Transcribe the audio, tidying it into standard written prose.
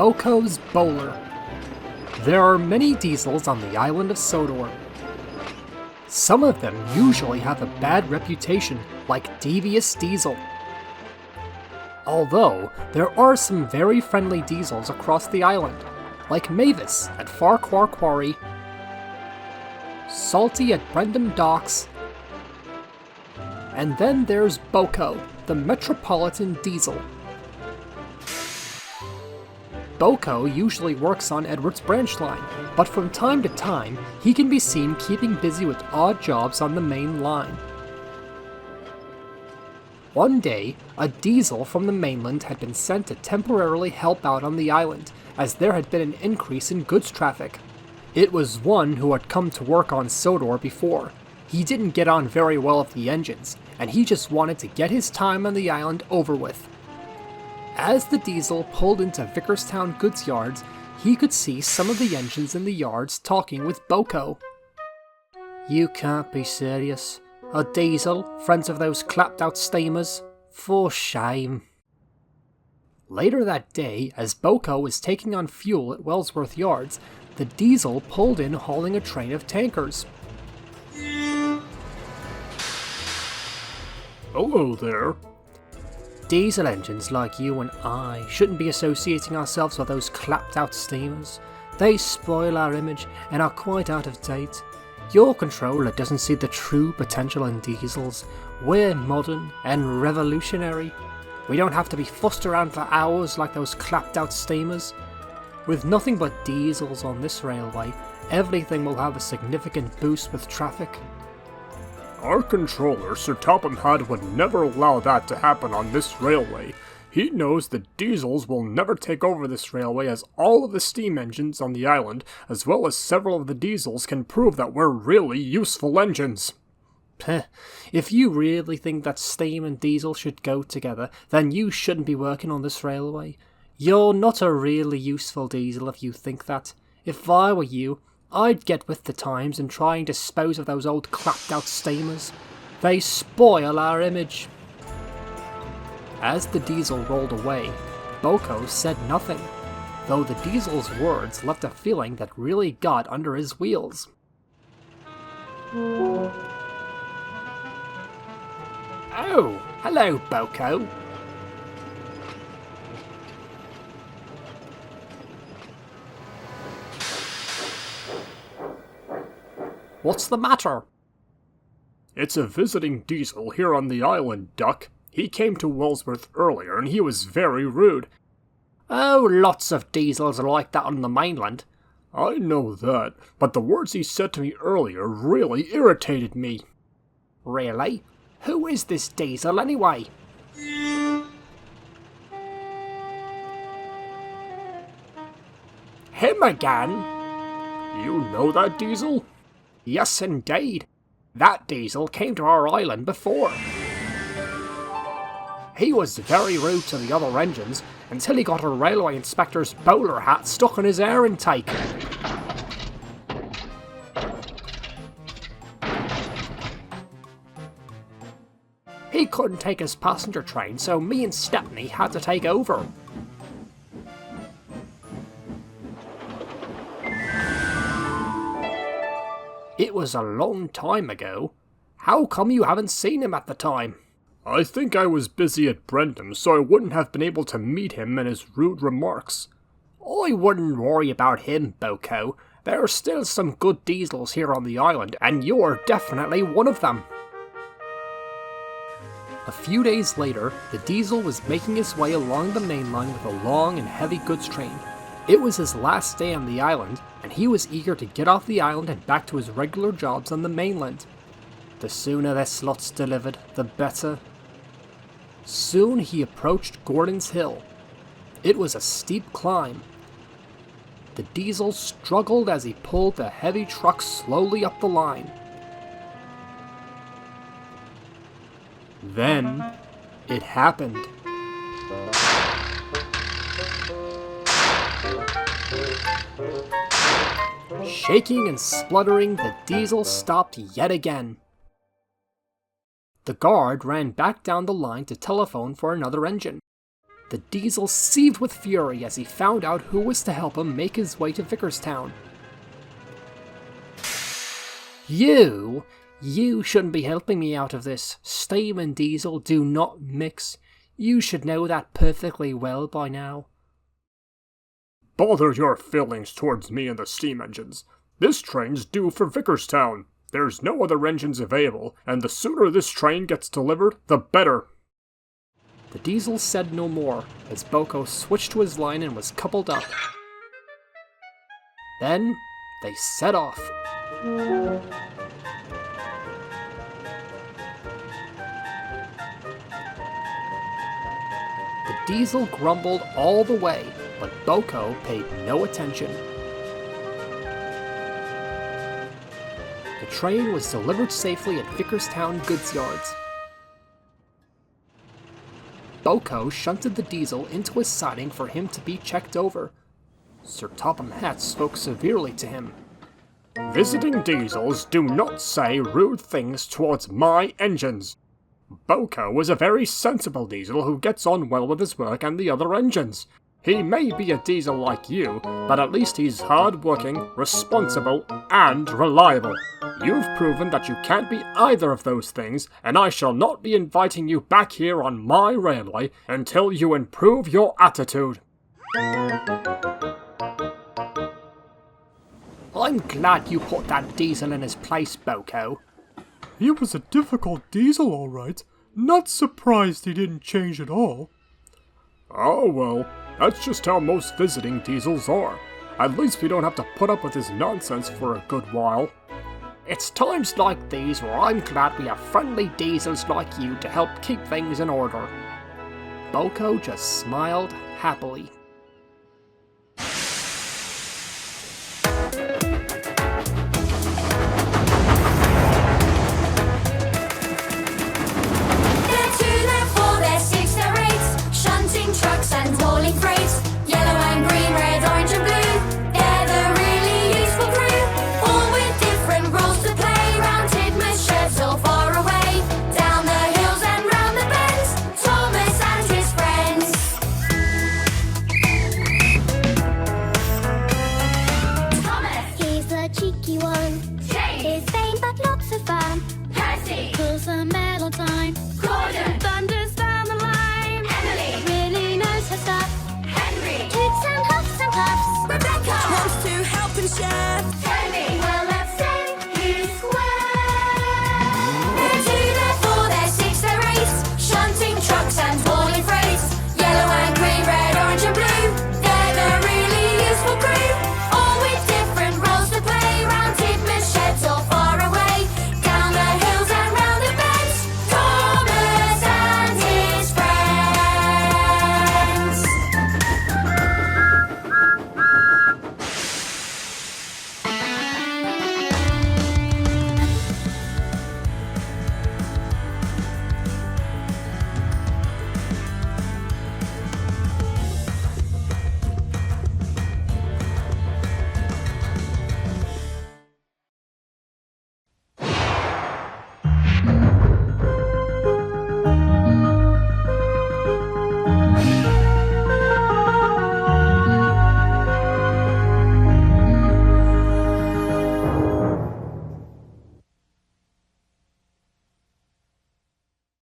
BoCo's bowler. There are many diesels on the island of Sodor. Some of them usually have a bad reputation, like Devious Diesel. Although, there are some very friendly diesels across the island, like Mavis at Farquhar Quarry, Salty at Brendam Docks, and then there's BoCo, the Metropolitan Diesel. BoCo usually works on Edward's branch line, but from time to time, he can be seen keeping busy with odd jobs on the main line. One day, a diesel from the mainland had been sent to temporarily help out on the island, as there had been an increase in goods traffic. It was one who had come to work on Sodor before. He didn't get on very well with the engines, and he just wanted to get his time on the island over with. As the diesel pulled into Vickerstown goods yards, he could see some of the engines in the yards talking with BoCo. "You can't be serious. A diesel, friends of those clapped-out steamers? For shame." Later that day, as BoCo was taking on fuel at Wellsworth Yards, the diesel pulled in hauling a train of tankers. Hello there. Diesel engines like you and I shouldn't be associating ourselves with those clapped-out steamers. They spoil our image and are quite out of date. Your controller doesn't see the true potential in diesels. We're modern and revolutionary. We don't have to be fussed around for hours like those clapped-out steamers. With nothing but diesels on this railway, everything will have a significant boost with traffic. Our controller, Sir Topham Hatt, would never allow that to happen on this railway. He knows that diesels will never take over this railway, as all of the steam engines on the island, as well as several of the diesels, can prove that we're really useful engines. Peh, if you really think that steam and diesel should go together, then you shouldn't be working on this railway. You're not a really useful diesel if you think that. If I were you, I'd get with the times and try and dispose of those old clapped-out steamers. They spoil our image. As the diesel rolled away, BoCo said nothing, though the diesel's words left a feeling that really got under his wheels. Oh, hello, BoCo. What's the matter? It's a visiting diesel here on the island, Duck. He came to Wellsworth earlier and he was very rude. Oh, lots of diesels are like that on the mainland. I know that, but the words he said to me earlier really irritated me. Really? Who is this diesel anyway? Him again? You know that diesel? Yes, indeed. That diesel came to our island before. He was very rude to the other engines until he got a railway inspector's bowler hat stuck in his air intake. He couldn't take his passenger train, so me and Stepney had to take over. It was a long time ago. How come you haven't seen him at the time? I think I was busy at Brendam, so I wouldn't have been able to meet him and his rude remarks. I wouldn't worry about him, BoCo. There are still some good diesels here on the island, and you're definitely one of them. A few days later, the diesel was making his way along the main line with a long and heavy goods train. It was his last day on the island, and he was eager to get off the island and back to his regular jobs on the mainland. The sooner this lot's delivered, the better. Soon he approached Gordon's Hill. It was a steep climb. The diesel struggled as he pulled the heavy truck slowly up the line. Then, it happened. Shaking and spluttering, the diesel stopped yet again. The guard ran back down the line to telephone for another engine. The Diesel seethed with fury as he found out who was to help him make his way to Vickerstown. You shouldn't be helping me out of this. Steam and diesel do not mix. You should know that perfectly well by now. Bother your feelings towards me and the steam engines. This train's due for Vickerstown. There's no other engines available, and the sooner this train gets delivered, the better. The Diesel said no more, as BoCo switched to his line and was coupled up. Then, they set off. The Diesel grumbled all the way, but BoCo paid no attention. The train was delivered safely at Vickerstown goods yards. BoCo shunted the Diesel into a siding for him to be checked over. Sir Topham Hatt spoke severely to him. Visiting diesels do not say rude things towards my engines. BoCo is a very sensible diesel who gets on well with his work and the other engines. He may be a diesel like you, but at least he's hard-working, responsible, and reliable. You've proven that you can't be either of those things, and I shall not be inviting you back here on my railway until you improve your attitude. I'm glad you put that Diesel in his place, BoCo. He was a difficult Diesel, all right. Not surprised he didn't change at all. Oh well, that's just how most visiting diesels are. At least we don't have to put up with his nonsense for a good while. It's times like these where I'm glad we have friendly diesels like you to help keep things in order. BoCo just smiled happily. Chef.